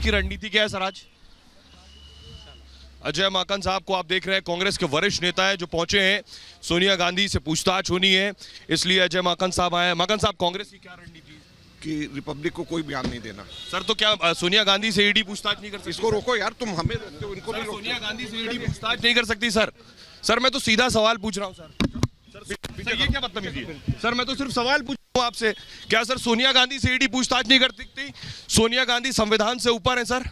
की रणनीति क्या है सर आज? अजय माकन साहब को आप देख रहे हैं, कांग्रेस के वरिष्ठ नेता है जो पहुंचे हैं। सोनिया गांधी से पूछताछ होनी है, इसलिए अजय माकन साहब आए हैं। माकन साहब, कांग्रेस की क्या रणनीति है? कि रिपब्लिक को कोई बयान नहीं देना। सर तो क्या सोनिया गांधी से ईडी पूछताछ नहीं कर सकती? इसको रोको यार, तुम हमें रोकते हो, इनको भी रोको। सोनिया गांधी से ईडी पूछताछ नहीं कर सकती सर? सर मैं तो सीधा सवाल पूछ रहा हूँ सर, ये क्या बदतमीजी है? सर मैं तो सिर्फ सवाल पूछ रहा हूँ आपसे, क्या सर सोनिया गांधी से ईडी पूछताछ नहीं कर सकती? सोनिया गांधी संविधान से ऊपर है सर,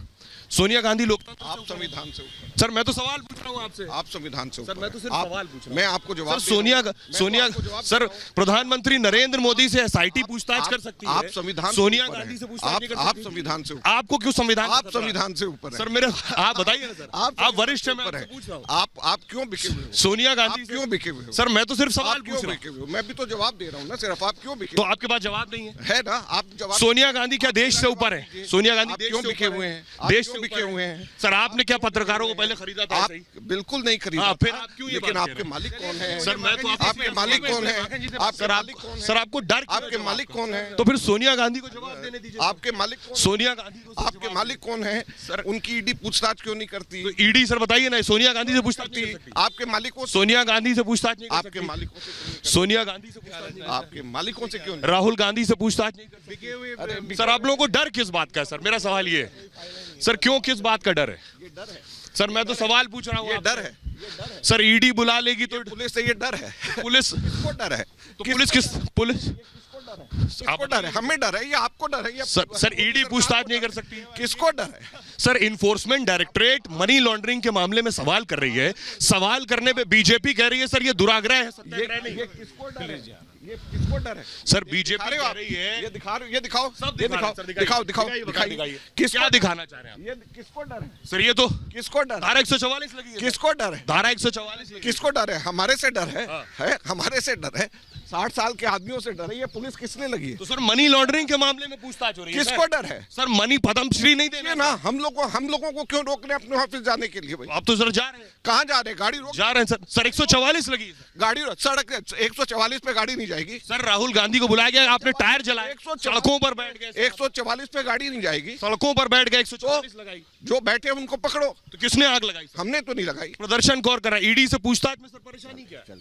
सोनिया गांधी लोकतंत्र। आप संविधान से ऊपर। सर मैं तो सवाल पूछ रहा हूँ आपसे। आप संविधान से ऊपर। सर मैं तो सिर्फ सवाल पूछ रहा हूँ। मैं आपको जवाब सर सोनिया सर प्रधानमंत्री नरेंद्र मोदी से एसआईटी पूछताछ कर सकती है। आप संविधान सोनिया गांधी से पूछताछ नहीं कर सकती? आप संविधान से ऊपर। आपको क्यों संविधान? आप संविधान से ऊपर है सर मेरे, आप बताइए ना सर, आप वरिष्ठ हैं, मैं आपसे पूछ रहा हूँ। आप क्यों बिके हुए हो? सोनिया गांधी क्यों बिके हुए हो? सर मैं तो सिर्फ सवाल क्यों पूछ रहा बिके हुए हो? मैं भी तो जवाब दे रहा हूँ ना, सिर्फ आप क्यों बिके हूँ। तो आपके पास जवाब नहीं है ना? आप जवाब। सोनिया गांधी क्या देश से ऊपर है? सोनिया गांधी देश क्यों से बिके ऊपर हुए है? हैं? देश क्यों से बिके हुए हैं? सर आपने क्या पत्रकारों को पहले खरीदा था? आप बिल्कुल नहीं खरीदा। हाँ, फिर आप क्यों ये लेकिन बात आपके मालिक कौन है? सर मैं तो आपके मालिक कौन है? सर आपको डर, आपके मालिक कौन है? तो फिर सोनिया गांधी को जवाब देने दीजिए। आपके मालिक कौन? सोनिया गांधी को आपके मालिक कौन है? सर उनकी ईडी पूछताछ क्यों नहीं करती? तो ईडी सर बताइए ना, सोनिया गांधी से पूछताछ नहीं कर सकती? आपके मालिकों से। सोनिया गांधी से पूछताछ नहीं कर आपके सकती? मालिकों से। सोनिया गांधी से पूछताछ नहीं? आपके मालिकों से क्यों नहीं? राहुल गांधी से पूछताछ नहीं कर सकती? अरे सर आप लोगों को डर किस बात का है? सर मेरा सवाल ये है सर, क्यों, किस बात का डर है? सर मैं तो सवाल पूछ रहा हूँ। ये डर है सर ईडी बुला लेगी तो पुलिस से, ये डर है। पुलिस किसको डर है? तो पुलिस पुलिस किसको डर है? हमें डर है, ये आपको डर है? ये सर ईडी पूछताछ नहीं कर सकती? किसको डर है? Sir enforcement directorate money laundering के मामले में सवाल कर रही है। सवाल करने पे बीजेपी कह रही है सर ये दुराग्रह है, सत्याग्रह नहीं। ये किसको डर है? ये किसको डर है? सर बीजेपी कह रही है। ये दिखा रहे हो? ये दिखाओ, सब ये दिखाओ, दिखाओ, दिखाओ, दिखाइए। किसको क्या दिखाना चाह रहे हैं ये किसको डर है? आप? सर ये तो किसको डर है? धारा 144 लगी है। किसको डर है? धारा 144 लगी। किसको डर है? हमारे से डर है? हमारे से डर है? 60 साल के आदमियों से डर है? ये पुलिस किसने लगी है? तो सर मनी लॉन्ड्रिंग के मामले में पूछताछ हो रही है। किसको डर है? सर मनी पद्मश्री नहीं देना ना हम लोगों को क्यों रोक रहे हैं अपने ऑफिस जाने के लिए? भाई आप तो सर जा रहे हैं। कहाँ जा रहे हैं? गाड़ी रोक जा रहे हैं सर 144 लगी है। गाड़ी सड़क 144 पे गाड़ी नहीं जाएगी सर राहुल गांधी को बुलाया गया, आपने टायर जलाए, सड़कों पर बैठ गए। 144 पे गाड़ी नहीं जाएगी, सड़कों पर बैठ गए, 144 लगाई। जो बैठे हैं उनको पकड़ो। तो किसने आग लगाई? हमने तो नहीं लगाई। प्रदर्शन कौन कर रहा है? ईडी से पूछताछ में सर परेशानी क्या है?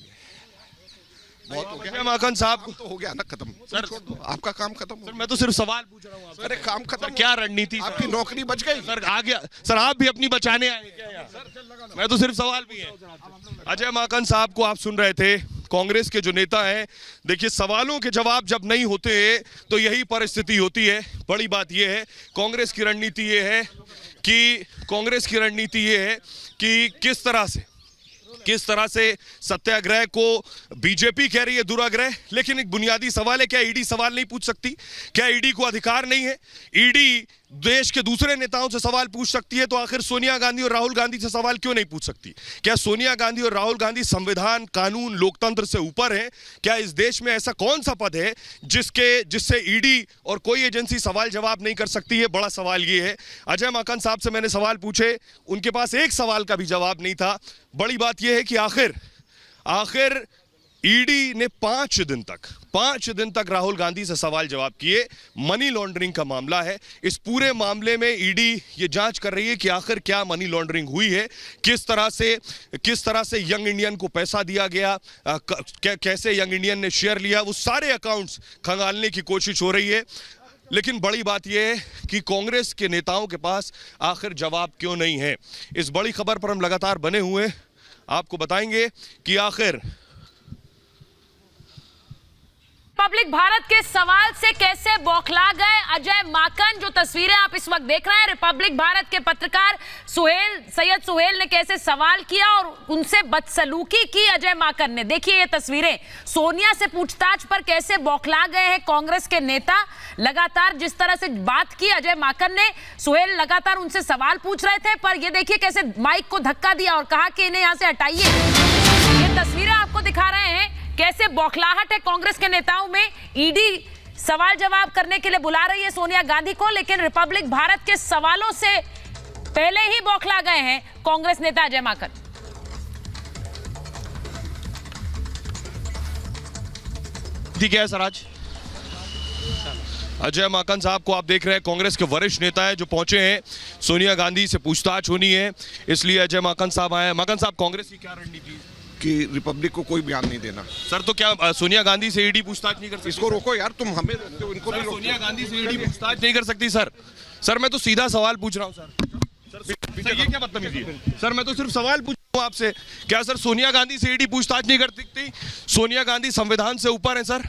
बहुत हो गया माकन साहब तो हो गया ना खत्म सर, आपका काम खत्म। सर मैं तो सिर्फ सवाल पूछ रहा हूँ। अरे काम खत्म। क्या रणनीति? आपकी नौकरी बच गई सर। आ गया सर, आप भी अपनी बचाने आए क्या यार? मैं तो सिर्फ सवाल भी है। अजय माकन साहब को आप सुन रहे थे, कांग्रेस के जो नेता हैं। देखिए सवालों के जवाब जब नहीं होते तो यही परिस्थिति होती है। बड़ी बात यह है, कांग्रेस की रणनीति ये है कि किस तरह से सत्याग्रह को बीजेपी कह रही है दुराग्रह। लेकिन एक बुनियादी सवाल है, क्या ईडी सवाल नहीं पूछ सकती? क्या ईडी को अधिकार नहीं है? ईडी देश के दूसरे नेताओं से सवाल पूछ सकती है, तो आखिर सोनिया गांधी और राहुल गांधी से सवाल क्यों नहीं पूछ सकती? क्या सोनिया गांधी और राहुल गांधी संविधान, कानून, लोकतंत्र से ऊपर है? क्या इस देश में ऐसा कौन सा पद है जिससे ईडी और कोई एजेंसी सवाल जवाब नहीं कर सकती है? बड़ा सवाल ये है। अजय माकन साहब से मैंने सवाल पूछे, उनके पास एक सवाल का भी जवाब नहीं था। बड़ी बात यह है कि आखिर ईडी ने 5 दिन तक राहुल गांधी से सवाल जवाब किए। मनी लॉन्ड्रिंग का मामला है। इस पूरे मामले में ईडी ये जांच कर रही है कि आखिर क्या मनी लॉन्ड्रिंग हुई है, किस तरह से यंग इंडियन को पैसा दिया गया, कैसे यंग इंडियन ने शेयर लिया, वो सारे अकाउंट्स खंगालने की कोशिश हो रही है। लेकिन बड़ी बात यह है कि कांग्रेस के नेताओं के पास आखिर जवाब क्यों नहीं है। इस बड़ी खबर पर हम लगातार बने हुए आपको बताएंगे कि आखिर रिपब्लिक भारत के सवाल से कैसे बौखला गए अजय माकन। जो तस्वीरें आप इस वक्त देख रहे हैं, रिपब्लिक भारत के पत्रकार सैयद सुहेल ने कैसे सवाल किया और उनसे बदसलूकी की अजय माकन ने। देखिए ये तस्वीरें, सोनिया से पूछताछ पर कैसे बौखला गए हैं कांग्रेस के नेता। लगातार जिस तरह से बात की अजय माकन ने, सुहेल लगातार उनसे सवाल पूछ रहे थे, पर ये देखिए कैसे माइक को धक्का दिया और कहा कि इन्हें यहां से हटाइए। ये तस्वीरें आपको दिखा रहे हैं कैसे बौखलाहट है कांग्रेस के नेताओं में। ईडी सवाल जवाब करने के लिए बुला रही है सोनिया गांधी को, लेकिन रिपब्लिक भारत के सवालों से पहले ही बौखला गए हैं कांग्रेस नेता अजय माकन। क्या है सर आज? अजय माकन साहब को आप देख रहे हैं, कांग्रेस के वरिष्ठ नेता है जो पहुंचे हैं। सोनिया गांधी से पूछताछ होनी है, इसलिए अजय माकन साहब आए हैं। माकन साहब, कांग्रेस की क्या रणनीति है? कि रिपब्लिक को कोई बयान नहीं देना। सर, तो क्या सोनिया गांधी से ईडी पूछताछ नहीं कर सकती? इसको रोको यार, तुम हमें रोकते हो, इनको नहीं रोकते। सोनिया गांधी से ईडी पूछताछ नहीं कर सकती सर? सर, मैं तो सीधा सवाल पूछ रहा हूँ सर, ये क्या बदतमीजी है? सर, मैं तो सिर्फ सवाल पूछ रहा हूँ आपसे, क्या सर सोनिया गांधी से ईडी पूछताछ नहीं कर सकती? सोनिया गांधी संविधान से ऊपर है सर,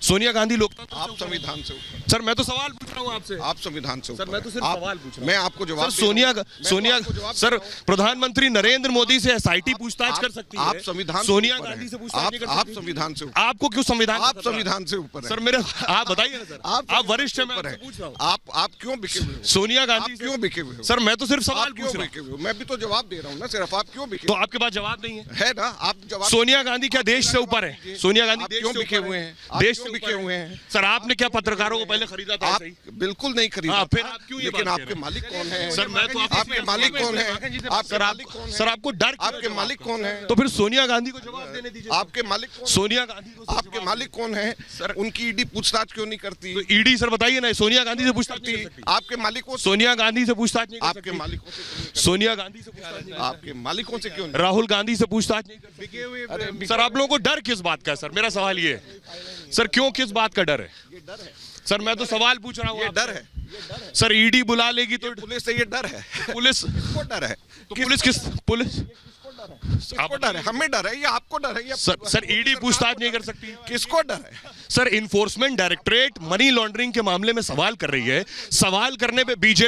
सोनिया गांधी लोकतंत्र से आप ऊपर है। संविधान से ऊपर हैं। सर, मैं तो सवाल पूछ रहा हूँ आपसे। आप संविधान से ऊपर सर, मैं तो सिर्फ हैं। सवाल पूछ रहा हूँ। मैं आपको जवाब सर, सोनिया सर, प्रधानमंत्री नरेंद्र मोदी से एसआईटी पूछताछ कर सकती है। आप संविधान सोनिया गांधी से पूछताछ नहीं कर आप सकती? संविधान से ऊपर। आपको क्यों संविधान? आप संविधान से ऊपर हैं। सर, मेरे आप बताइए ना सर, आप वरिष्ठ हैं, मैं ऊपर आपसे हैं। पूछ रहा हूँ। आप क्यों बिके हुए हो? सोनिया आप गांधी से- क्यों बिके हुए हो? सर, मैं तो सिर्फ सवाल आप क्यों पूछ रहा हूँ। बिके हुए हो? मैं भी तो जवाब दे रहा हूँ ना, सिर्फ आप क्यों बिके तो हुए आपके पास जवाब नहीं है? है ना? आप जवाब। सोनिया गांधी क्या देश से ऊपर है? सोनिया गांधी आप देश क्यों से बिके ऊपर हुए है? हैं? आप देश क्यों से बिके ऊपर हुए है? हैं? सर, आपने क्या पत्रकारों को पहले खरीदा था? आप ऐसे ही? बिल्कुल नहीं खरीदा हाँ, फिर था। आप क्यों ये लेकिन बात कह आपके रहे हैं? मालिक कौन है? सर, मैं तो आपके मालिक कौन है? सर, आप सर, आपको डर क्यों है आपके जवाब मालिक का? कौन है? तो फिर सोनिया गांधी को जवाब देने दीजिए। आपके मालिक कौन? सोनिया गांधी को आपके मालिक कौन है? सर- उनकी ईडी पूछताछ क्यों नहीं करती? तो ईडी सर बताइए ना, सोनिया गांधी से पूछताछ नहीं कर सकती? आपके मालिकों से, सोनिया गांधी से पूछताछ नहीं कर आपके सकती? मालिकों से क्यों नहीं सोनिया गांधी से पूछताछ नहीं करती? आपके मालिकों से क्यों कर- नहीं? राहुल गांधी से पूछताछ नहीं कर सकती? सर, आप लोगों को डर किस बात का है? सर, मेरा सवाल ये है सर, क्यों, किस बात का डर है? सर, मैं तो सवाल पूछ रहा हूँ। ये आपसे। डर है। सर, ईडी बुला लेगी तो पुलिस से ये डर है। पुलिस किसको डर है? तो पुलिस किस पुलिस किसको डर है? हमें डर है, ये आपको डर है? ये सर ईडी पूछताछ नहीं कर सकती? किसको डर है? Sir, enforcement directorate money laundering के मामले में सवाल कर रही है। सवाल करने पे बीजेपी